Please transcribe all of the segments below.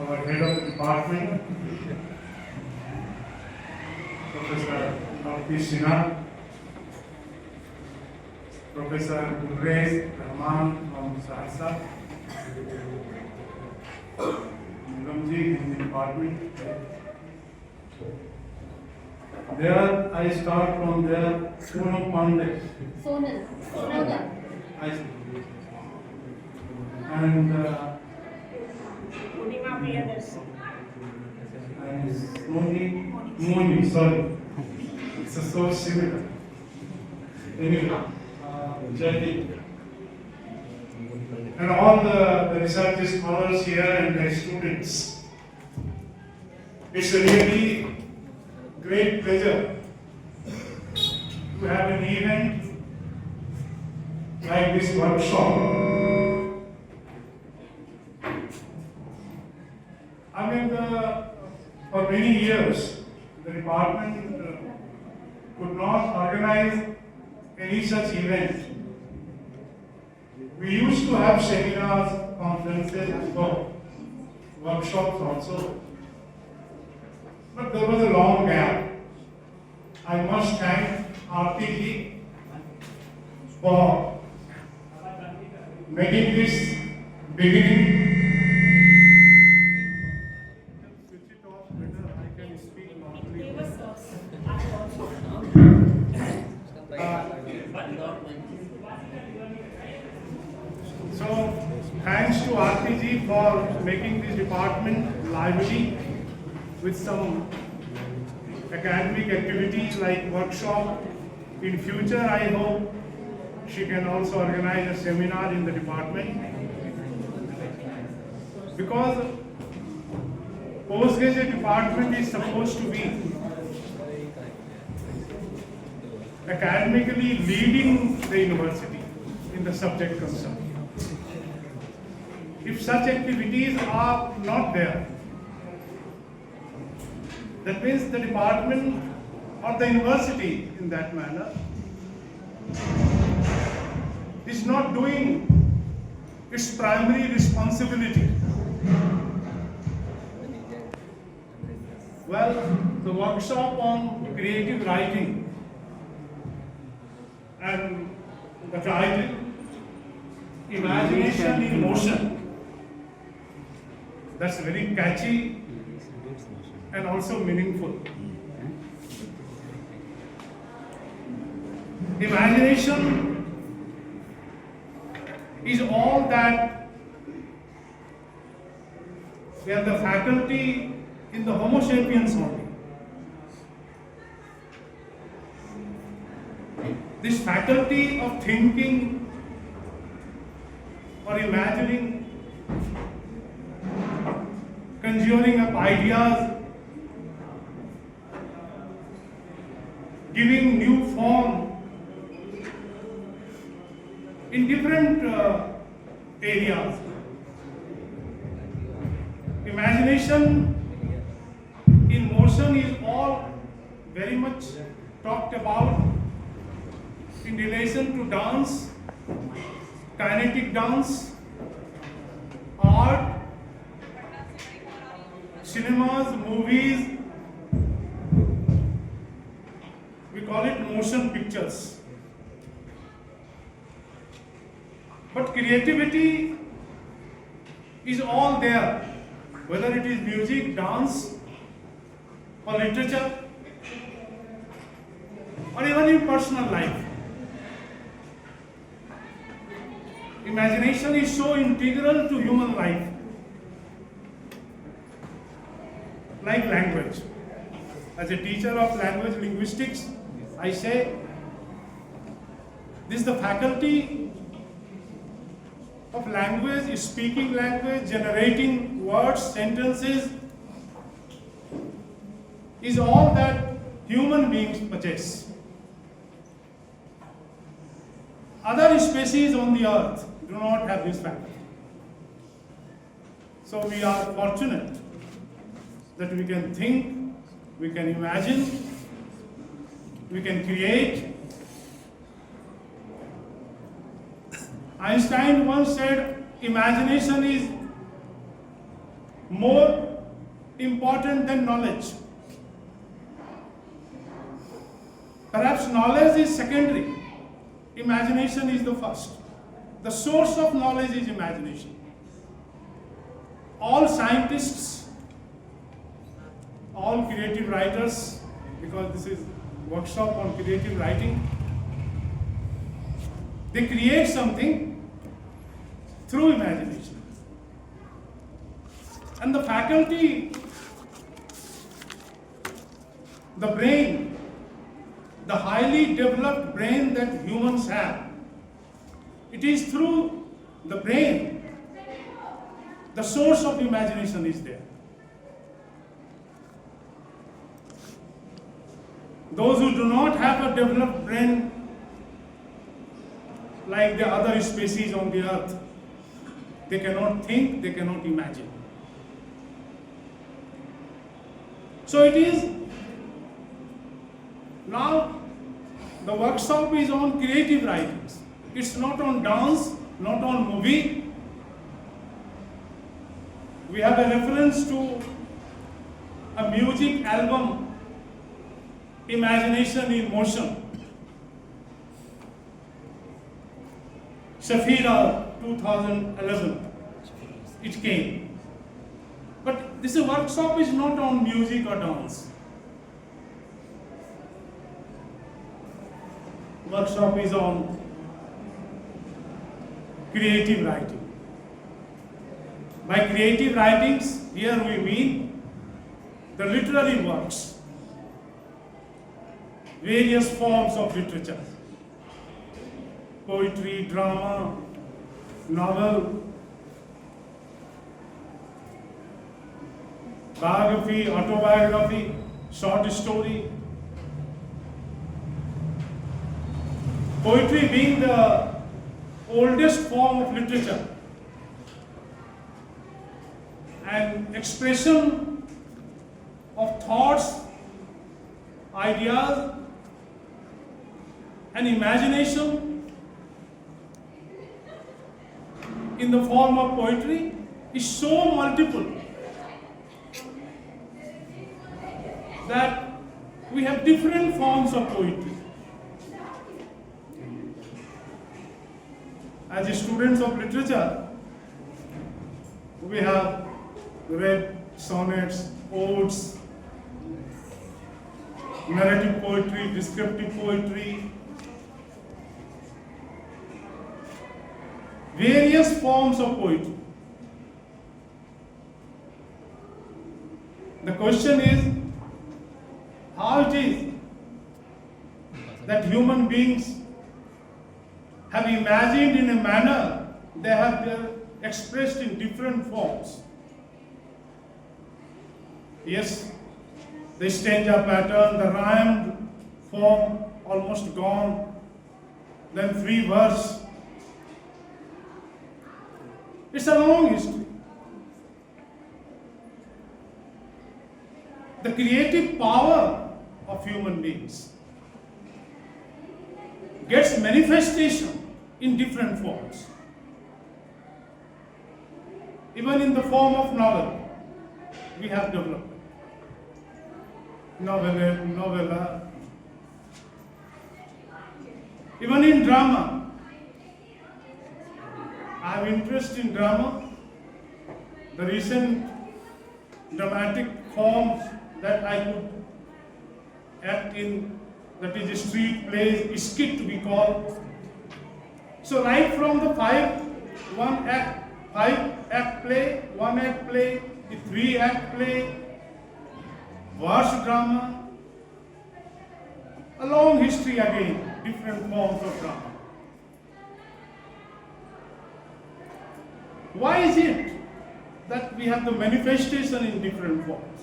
our head of department, Professor Sinha, Professor Rahman from Sahasa, Nilamji in the department. There I start from there, Sonal Pandey. Sonal. I see. And Moni, sorry. It's so similar. Anyway, Jaideep. And all the research scholars here and their students. It's a really great pleasure to have an event like this workshop. I mean, for many years, the department could not organize any such event. We used to have seminars, conferences, workshops also. But there was a long gap. I must thank RTG for making this beginning. So, thanks to RPG for making this department lively with some academic activities like workshop. In future, I hope she can also organize a seminar in the department. Because postgraduate department is supposed to be academically leading the university in the subject concerned. If such activities are not there, that means the department or the university in that manner is not doing its primary responsibility. Well, the workshop on creative writing and the title Imagination in Motion, that's very catchy and also meaningful. Imagination is all that we have the faculty in the Homo sapiens only. This faculty of thinking or imagining, conjuring up ideas, giving new form in different areas. Imagination in motion is all very much talked about in relation to dance, kinetic dance, art, cinemas, movies. We call it motion pictures. But creativity is all there, whether it is music, dance, or literature, or even in personal life. Imagination is so integral to human life, like language. As a teacher of language linguistics, I say this is the faculty of language, speaking language, generating words, sentences, is all that human beings possess. Other species on the earth do not have this faculty. So we are fortunate that we can think, we can imagine, we can create. Einstein once said, imagination is more important than knowledge. Perhaps knowledge is secondary, imagination is the first. The source of knowledge is imagination. All scientists, all creative writers, because this is workshop on creative writing, they create something through imagination. And the faculty, the brain, the highly developed brain that humans have, it is through the brain, the source of imagination is there. Those who do not have a developed brain like the other species on the earth, they cannot think, they cannot imagine. So it is, now the workshop is on creative writings. It's not on dance, not on movie. We have a reference to a music album, Imagination in Motion, Shafira 2011, it came. But this workshop is not on music or dance. Workshop is on creative writing. By creative writings, here we mean the literary works, various forms of literature, poetry, drama, novel, biography, autobiography, short story. Poetry being the oldest form of literature, an expression of thoughts, ideas, and imagination in the form of poetry is so multiple that we have different forms of poetry. As students of literature, we have read sonnets, odes, narrative poetry, descriptive poetry, various forms of poetry. The question is, how it is that human beings have imagined in a manner they have expressed in different forms. Yes, the stanza pattern, the rhymed form almost gone, then free verse. It's a long history. The creative power of human beings gets manifestation in different forms. Even in the form of novel, we have developed novella. Even in drama, I have interest in drama. The recent dramatic forms that I could act in, that is street plays, skit we call. So right from the five act play, 1 act play, the 3 act play, verse drama, a long history again, different forms of drama. Why is it that we have the manifestation in different forms?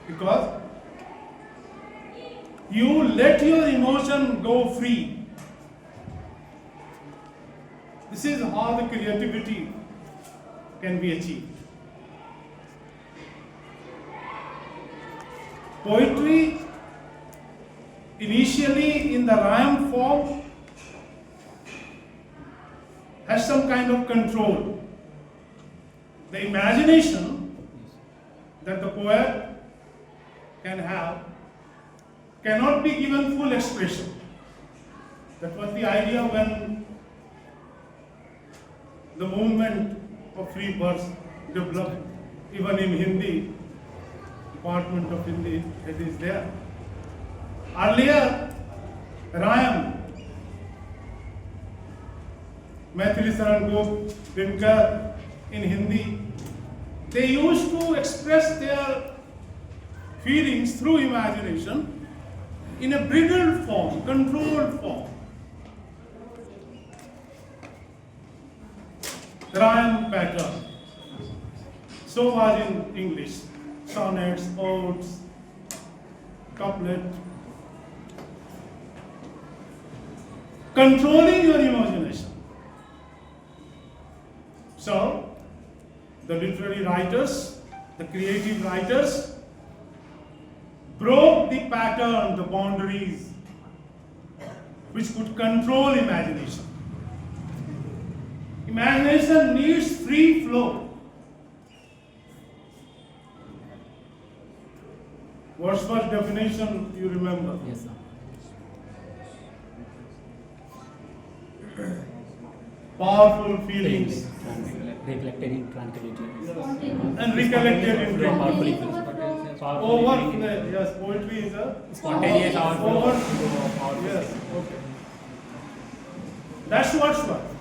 Because you let your emotion go free. This is how the creativity can be achieved. Poetry, initially in the rhyme form, has some kind of control. The imagination that the poet can have cannot be given full expression. That was the idea when the movement of free verse developed. Even in Hindi, Department of Hindi, it is there. Earlier, Rhyme, Maithili Saran Gop, Dinkar in Hindi, they used to express their feelings through imagination in a bridled form, controlled form. Rhyme pattern. So was in English. Sonnets, odes, couplet. Controlling your imagination. So, the literary writers, the creative writers, broke the pattern, the boundaries, which could control imagination. Imagination needs free flow. Wordsworth's definition, you remember? Yes, sir. Powerful feelings Reflected in tranquility. and recollected in dream. Powerfully. Yes, poetry is a Spontaneous over. outflow. Yes, okay. That's Wordsworth.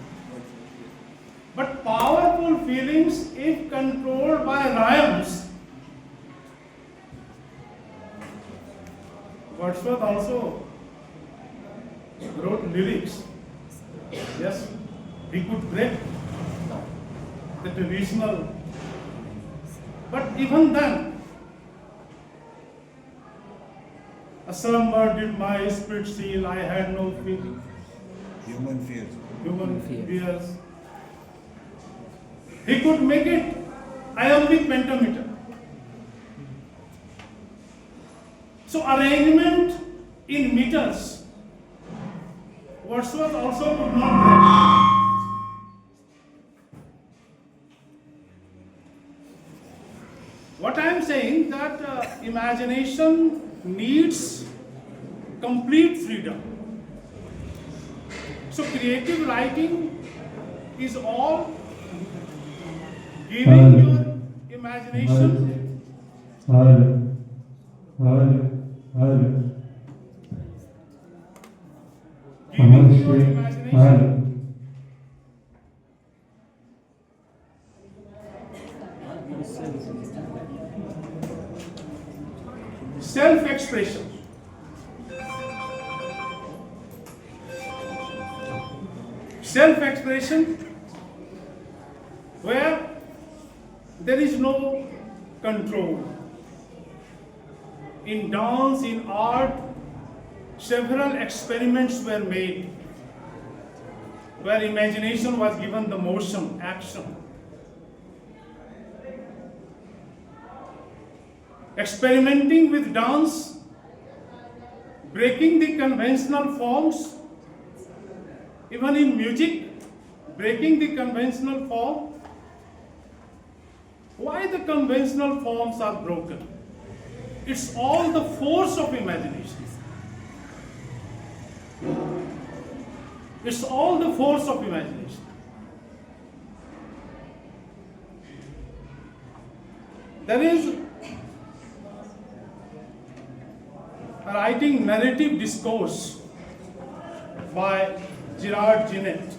But powerful feelings, if controlled by rhymes, Wordsworth also wrote lyrics. Yes, he could break the traditional. But even then, a slumber did my spirit seal, I had no feeling. Human fears. Human fears. He could make it iambic pentameter. So arrangement in meters, Wordsworth also could not break. What I am saying that imagination needs complete freedom. So creative writing is all giving your imagination. Giving your imagination. Self-expression. Self-expression where there is no control. In dance, in art, several experiments were made where imagination was given the motion, action. Experimenting with dance, breaking the conventional forms, even in music, breaking the conventional form. Why the conventional forms are broken? It's all the force of imagination. It's all the force of imagination. There is a writing narrative discourse by Gerard Genet.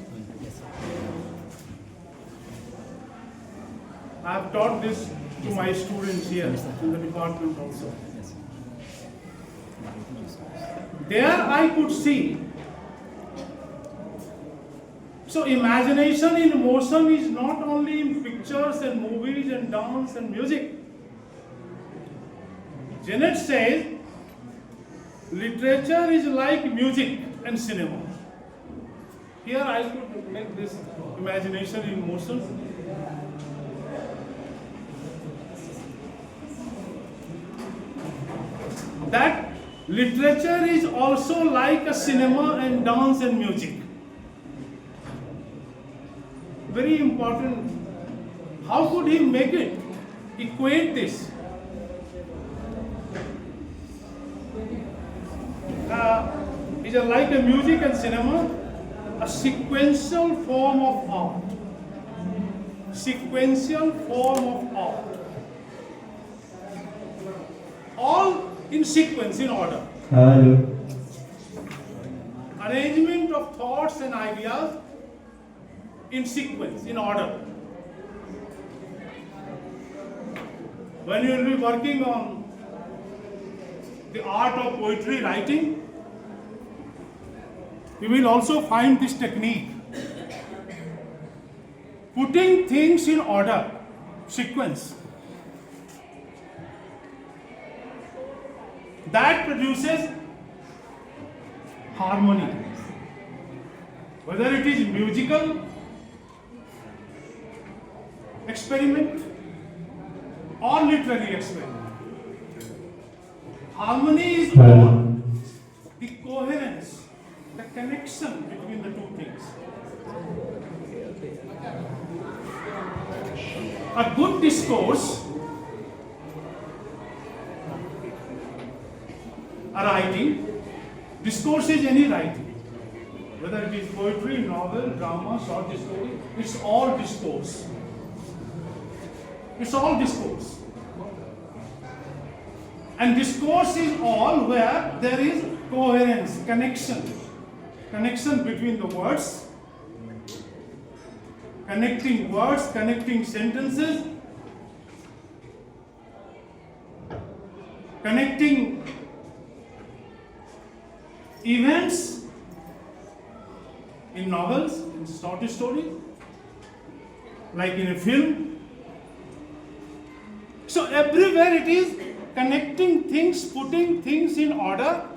I have taught this to my students here in the department also. There I could see. So imagination in motion is not only in pictures and movies and dance and music. Genet says, literature is like music and cinema. Here I could make this imagination in motion. That literature is also like a cinema and dance and music. very important. How could he make it? Equate this. Is like a music and cinema, a sequential form of art. Sequential form of art. All in sequence, in order. Hello. Arrangement of thoughts and ideas in sequence, in order. When you will be working on the art of poetry writing, you will also find this technique. Putting things in order, sequence. That produces harmony. Whether it is musical experiment or literary experiment. Harmony is all the coherence, the connection between the two things. A good discourse, a writing, discourse is any writing. Whether it is poetry, novel, drama, short story, it's all discourse. It's all discourse. And discourse is all where there is coherence, connection between the words, connecting sentences, connecting events in novels, in short story, like in a film. So everywhere it is connecting things, putting things in order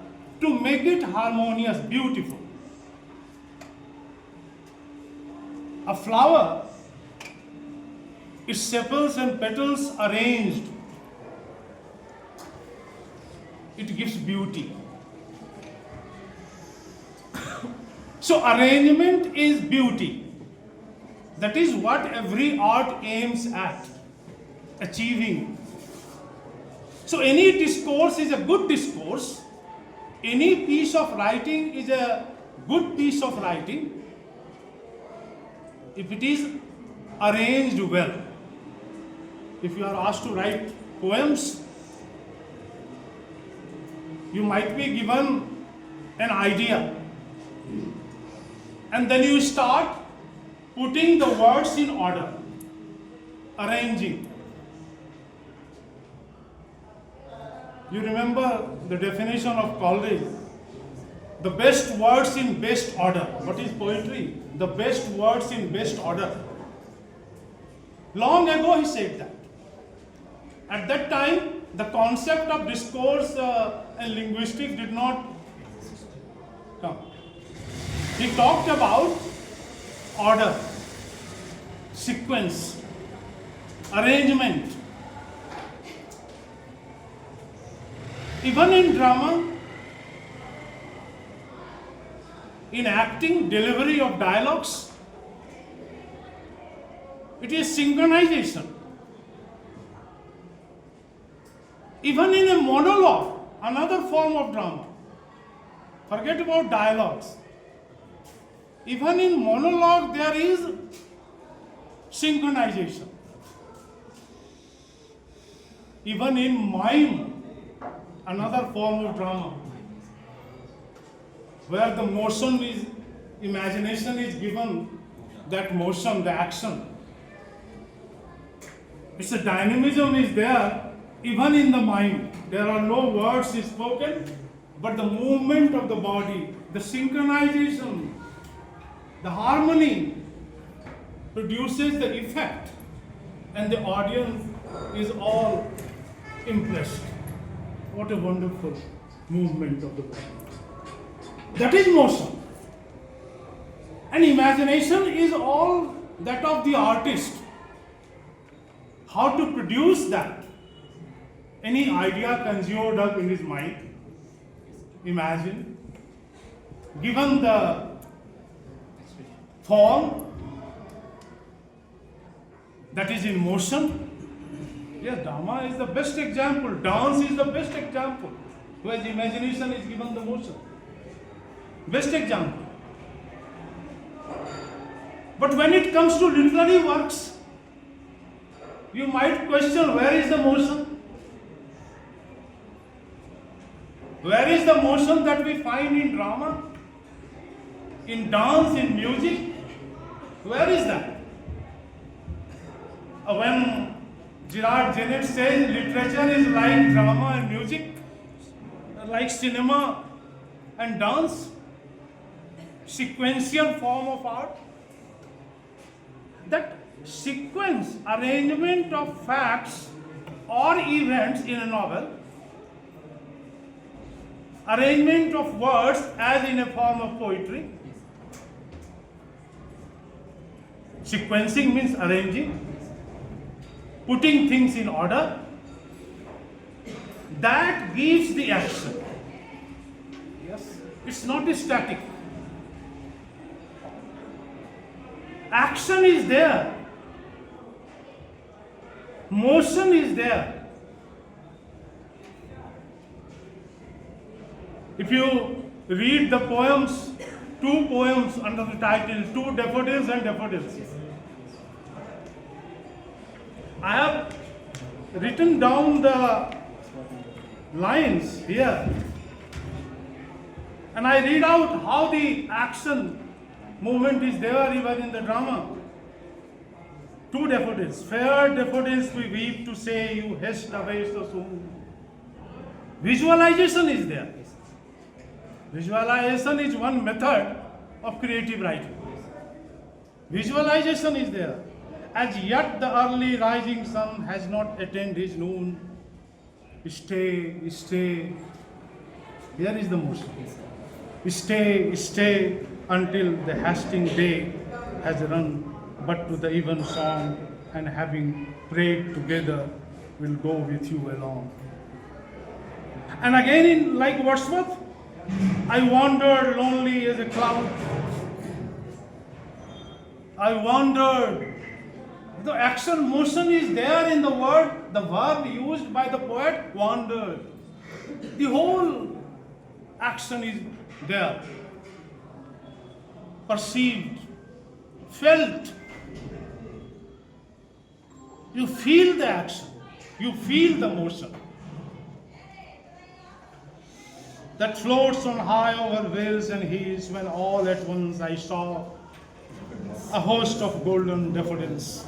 to make it harmonious, beautiful. A flower, its sepals and petals arranged, it gives beauty. So arrangement is beauty. That is what every art aims at achieving. So any discourse is a good discourse. Any piece of writing is a good piece of writing if it is arranged well. If you are asked to write poems, you might be given an idea, and then you start putting the words in order, arranging. You remember the definition of Coleridge? The best words in best order. What is poetry? The best words in best order. Long ago he said that. At that time, the concept of discourse and linguistics did not come. He talked about order, sequence, arrangement. Even in drama, in acting, delivery of dialogues, it is synchronization. Even in a monologue, another form of drama, forget about dialogues. Even in monologue, there is synchronization. Even in mime, another form of drama, where the motion is, imagination is given that motion, the action. It's a dynamism is there, even in the mind. There are no words spoken, but the movement of the body, the synchronization, the harmony produces the effect, and the audience is all impressed. What a wonderful movement of the body. That is motion. And imagination is all that of the artist. How to produce that? Any idea conjured up in his mind, imagine, given the form, that is in motion. Yes, drama is the best example. Dance is the best example. Where the imagination is given the motion. Best example. But when it comes to literary works, you might question, where is the motion? Where is the motion that we find in drama, in dance, in music? Where is that? When Gerard Jennett says literature is like drama and music, like cinema and dance, sequential form of art, that sequence, arrangement of facts or events in a novel, arrangement of words as in a form of poetry. Sequencing means arranging, putting things in order. That gives the action. Yes, it's not static. Action is there. Motion is there. If you read the poems, two poems under the title Two Daffodils and Daffodils, I have written down the lines here and I read out how the action movement is there even in the drama. Two daffodils, fair daffodils we weep to say you haste away so soon. Visualization is there. Visualization is one method of creative writing. Visualization is there. As yet the early rising sun has not attained his noon. Stay, stay. Here is the motion. Stay, stay until the hasting day has run, but to the even song, and having prayed together, will go with you along. And again, in like Wordsworth, I wandered lonely as a cloud. I wandered. The action motion is there in the word, the verb used by the poet, wandered. The whole action is there. Perceived, felt. You feel the action, you feel the motion that floats on high over vales and hills, when all at once I saw a host of golden daffodils.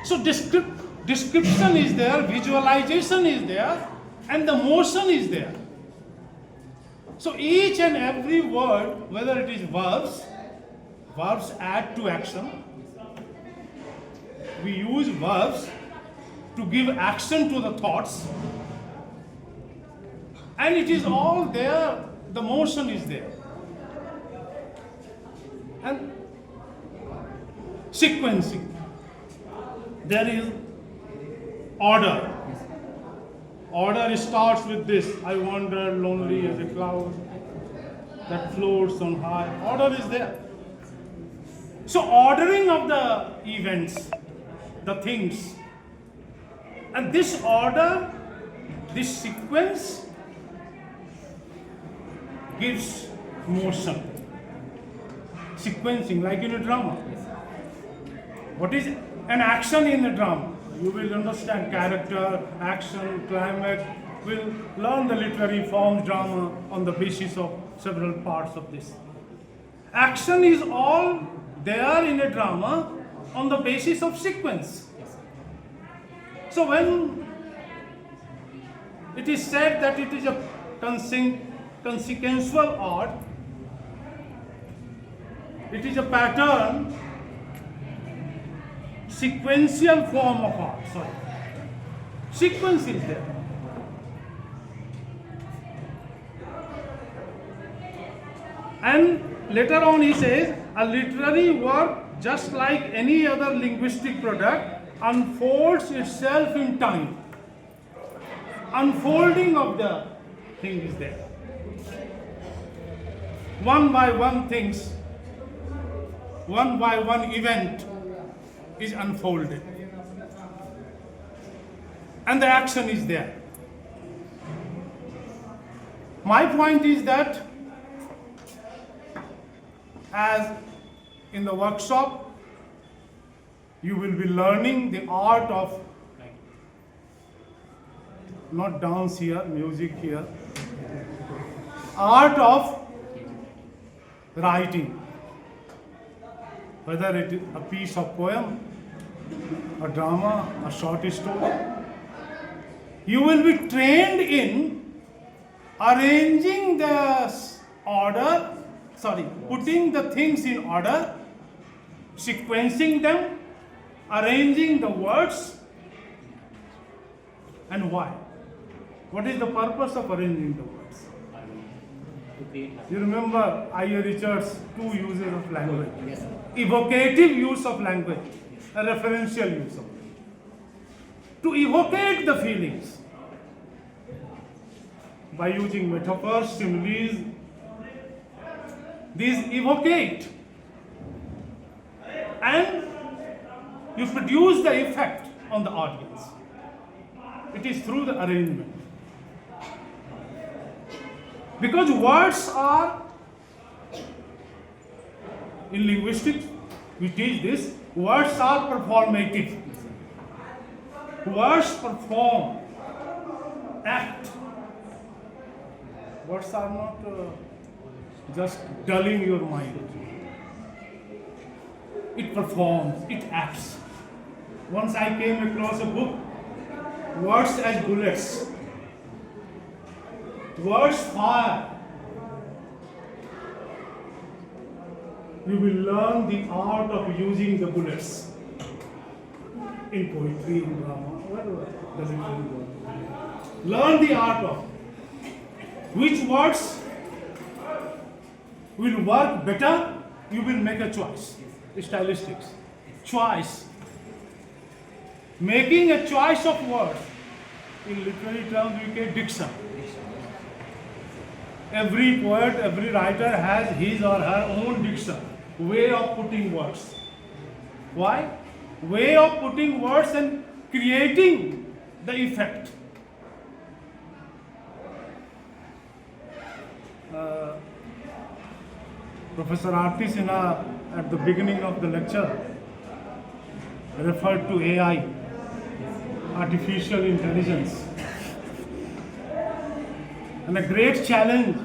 So description is there, visualization is there, and the motion is there. So each and every word, whether it is verbs, verbs add to action. We use verbs to give action to the thoughts. And it is all there, the motion is there. And sequencing. There is order. Order starts with this: I wander lonely as a cloud that floats on high. Order is there. So ordering of the events, the things, and this order, this sequence gives motion. Sequencing, like in a drama. What is an action in a drama? You will understand character, action, climax. We'll learn the literary forms drama on the basis of several parts of this. Action is all there in a drama on the basis of sequence. So when it is said that it is a consequential art, it is a pattern, sequential form of art. Sequence is there. And later on he says, a literary work, just like any other linguistic product, unfolds itself in time. Unfolding of the thing is there. One by one things one by one event is unfolded. And the action is there. My point is that as in the workshop, you will be learning the art of not dance here, music here, art of writing, whether it is a piece of poem, a drama, a short story. You will be trained in arranging the putting the things in order, sequencing them, arranging the words, and why? What is the purpose of arranging the words? To create You remember I.A. Richards' two uses of language. yes, sir. Evocative use of language, a referential use of language. To evocate the feelings by using metaphors, similes, these evocate, and you produce the effect on the audience. It is through the arrangement. Because words are, in linguistics, we teach this, words are performative. Words perform, act. Words are not just dulling your mind. It performs, it acts. Once I came across a book, Words as Bullets. Words fire. You will learn the art of using the bullets in poetry, in drama, whatever. Learn the art of which words will work better. You will make a choice. Stylistics. Choice. Making a choice of words. In literary terms, we get diction. Every poet, every writer has his or her own diction, way of putting words. Why? Way of putting words and creating the effect. Professor Aarti Sinha at the beginning of the lecture referred to AI, artificial intelligence, and a great challenge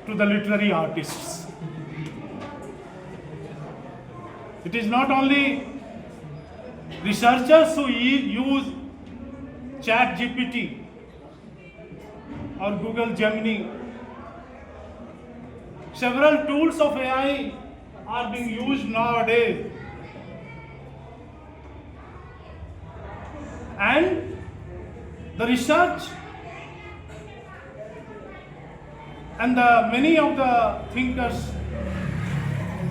to the literary artists. It is not only researchers who use ChatGPT or Google Gemini. Several tools of AI are being used nowadays. And the research and many of the thinkers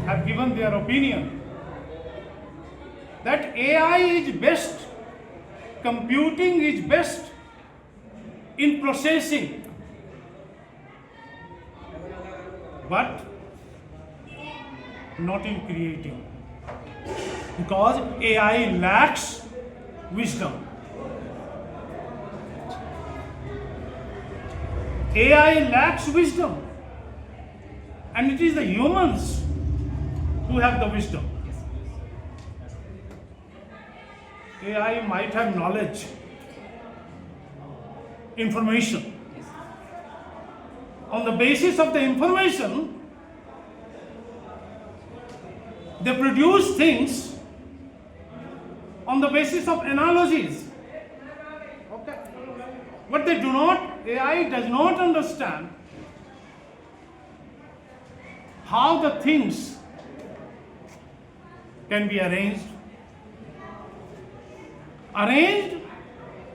have given their opinion that AI is best, computing is best in processing, but not in creating, because AI lacks wisdom. AI lacks wisdom, and it is the humans who have the wisdom. AI might have knowledge, information. On the basis of the information, they produce things on the basis of analogies. Okay. But they do not, AI does not understand how the things can be arranged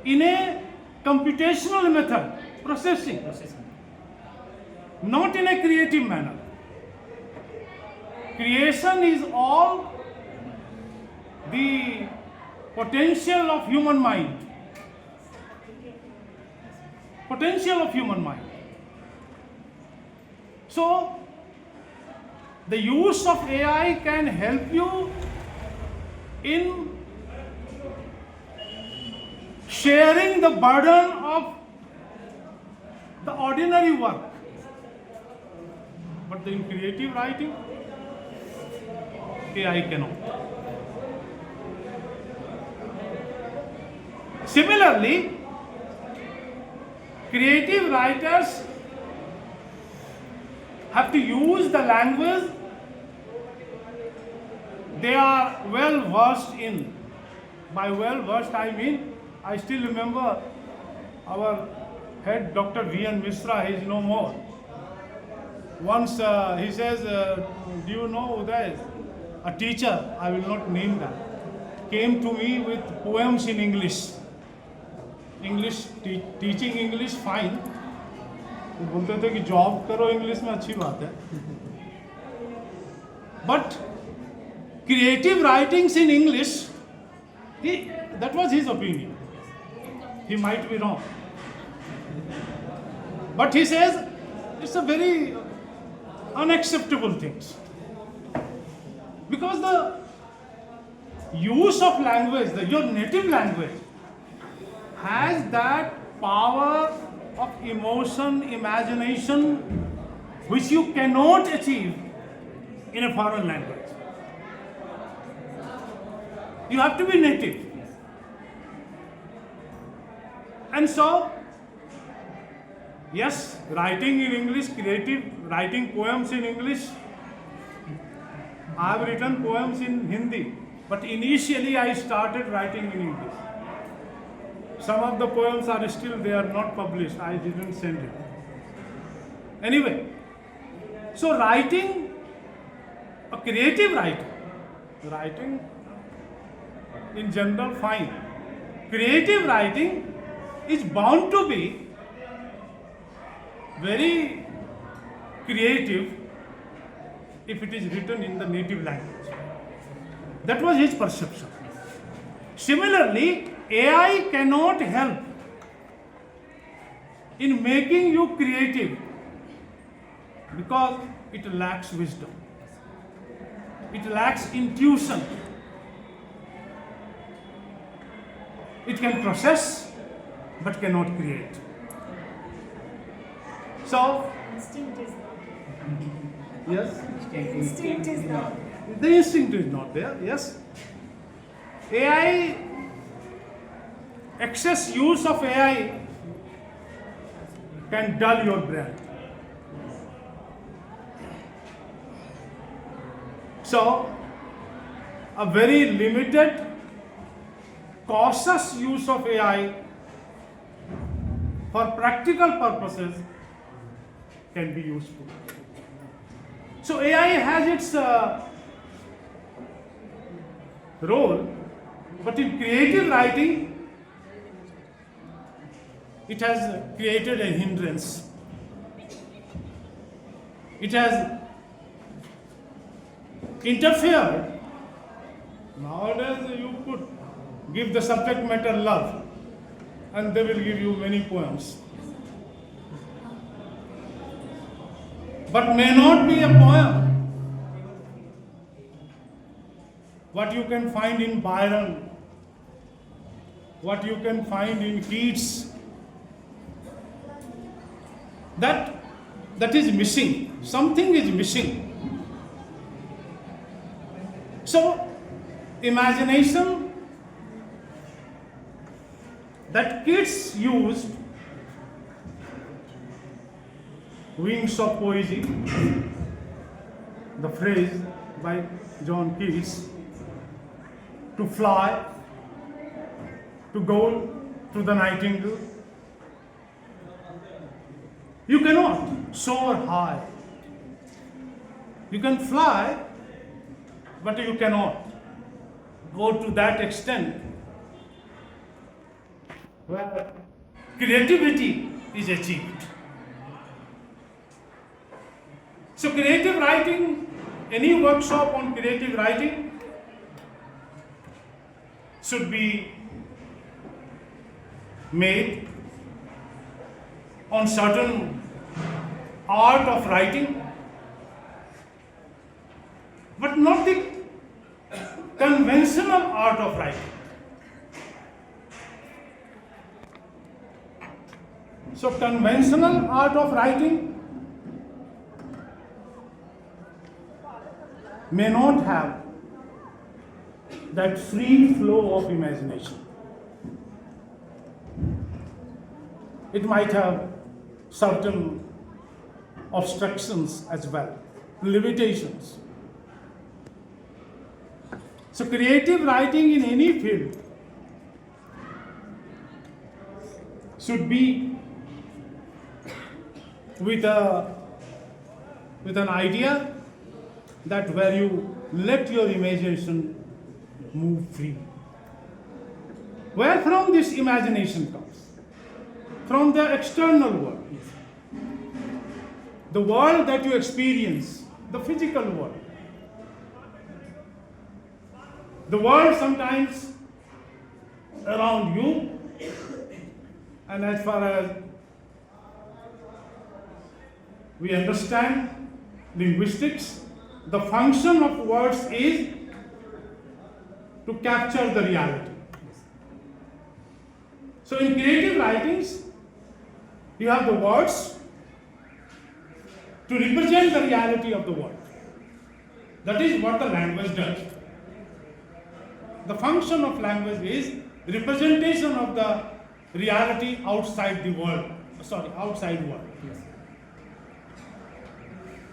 in a computational method, processing, not in a creative manner. Creation is all the potential of human mind. Potential of human mind. So, the use of AI can help you in sharing the burden of the ordinary work. But in creative writing, AI cannot. Similarly, creative writers have to use the language they are well versed in. By well versed, I mean, I still remember our head Dr. V Mishra, he is no more. Once he says, do you know Uday, a teacher, I will not name that, came to me with poems in English. Teaching English fine. वो बोलते थे कि job करो English में अच्छी बात है. But creative writings in English, that was his opinion. He might be wrong. But he says it's a very unacceptable thing. Because the use of language, your native language, has that power of emotion, imagination, which you cannot achieve in a foreign language. You have to be native. And so, yes, writing in English, creative writing poems in English. I have written poems in Hindi, but initially I started writing in English. Some of the poems are still there, not published. I didn't send it. Anyway, so writing, a creative writing in general fine. Creative writing is bound to be very creative if it is written in the native language. That was his perception. Similarly, AI cannot help in making you creative because it lacks wisdom. It lacks intuition. It can process but cannot create. So, Instinct is yes, instinct is not. the instinct is not there. Yes, AI, excess use of AI can dull your brain. So, a very limited, cautious use of AI for practical purposes can be useful. So, AI has its role, but in creative writing, it has created a hindrance. It has interfered. Nowadays, you could give the subject matter love, and they will give you many poems. But may not be a poem. What you can find in Byron, what you can find in Keats, that is missing. Something is missing. So, imagination that Keats used, wings of poesy, the phrase by John Keats, to fly, to go to the nightingale. You cannot soar high. You can fly, but you cannot go to that extent where creativity is achieved. So creative writing, any workshop on creative writing should be made on certain art of writing, but not the conventional art of writing. So conventional art of writing may not have that free flow of imagination. It might have certain obstructions as well, limitations. So creative writing in any field should be with an idea that where you let your imagination move free. Where from this imagination comes? From the external world. The world that you experience, the physical world. The world sometimes around you, and as far as we understand linguistics, the function of words is to capture the reality. So in creative writings, you have the words to represent the reality of the world. That is what the language does. The function of language is representation of the reality outside the world. Outside world. Yes.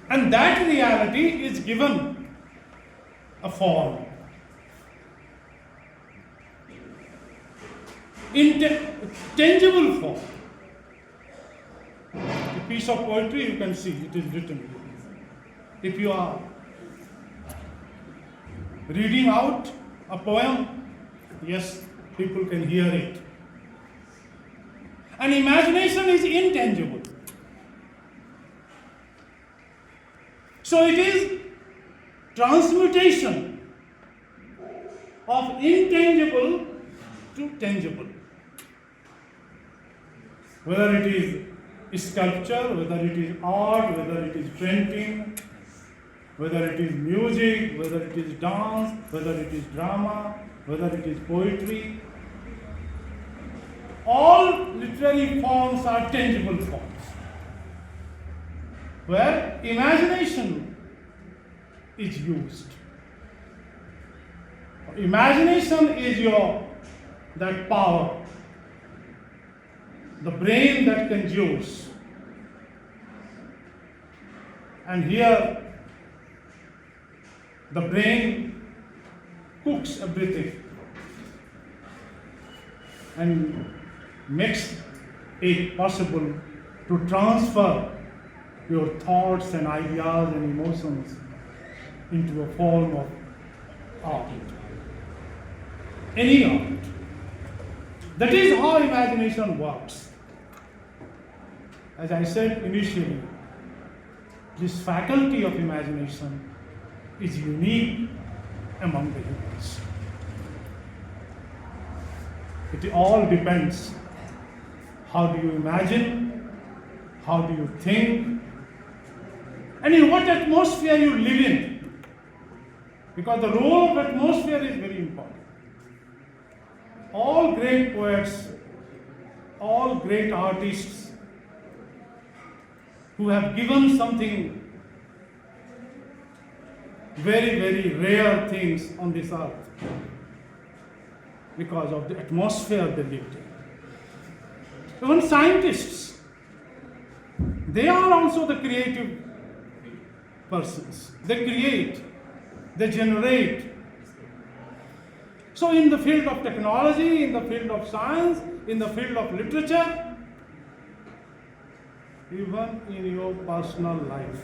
And that reality is given a form. In tangible form. A piece of poetry, you can see it is written. If you are reading out a poem, yes, people can hear it. And imagination is intangible. So it is transmutation of intangible to tangible. Whether it is sculpture, whether it is art, whether it is painting, whether it is music, whether it is dance, whether it is drama, whether it is poetry, all literary forms are tangible forms, where imagination is used. Imagination is that power, the brain that conjures. And here, the brain cooks everything and makes it possible to transfer your thoughts and ideas and emotions into a form of art. Any art. That is how imagination works. As I said initially, this faculty of imagination is unique among the humans. It all depends. How do you imagine? How do you think? And in what atmosphere you live in. Because the role of atmosphere is very important. All great poets, all great artists who have given something very, very rare things on this earth because of the atmosphere they lived in. Even scientists, they are also the creative persons. They create, they generate. So in the field of technology, in the field of science, in the field of literature, even in your personal life,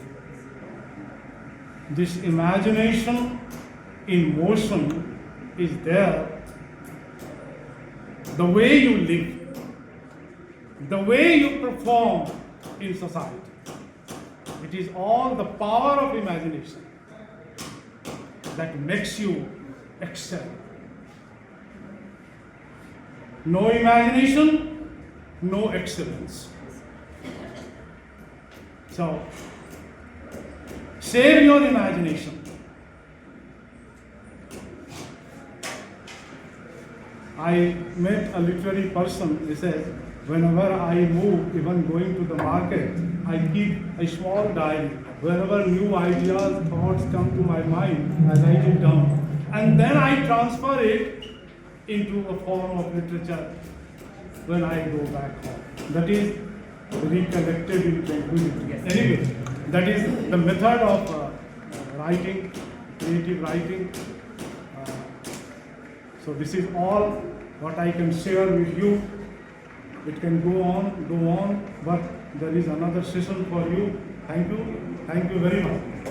this imagination in motion is there. The way you live, the way you perform in society, it is all the power of imagination that makes you excel. No imagination, no excellence. So, save your imagination. I met a literary person. He said, whenever I move, even going to the market, I keep a small diary. Whenever new ideas, thoughts come to my mind, I write it down. And then I transfer it into a form of literature when I go back home. That is recollected in tranquility. Anyway, that is the method of writing, creative writing. So this is all what I can share with you. It can go on, but there is another session for you. Thank you very much.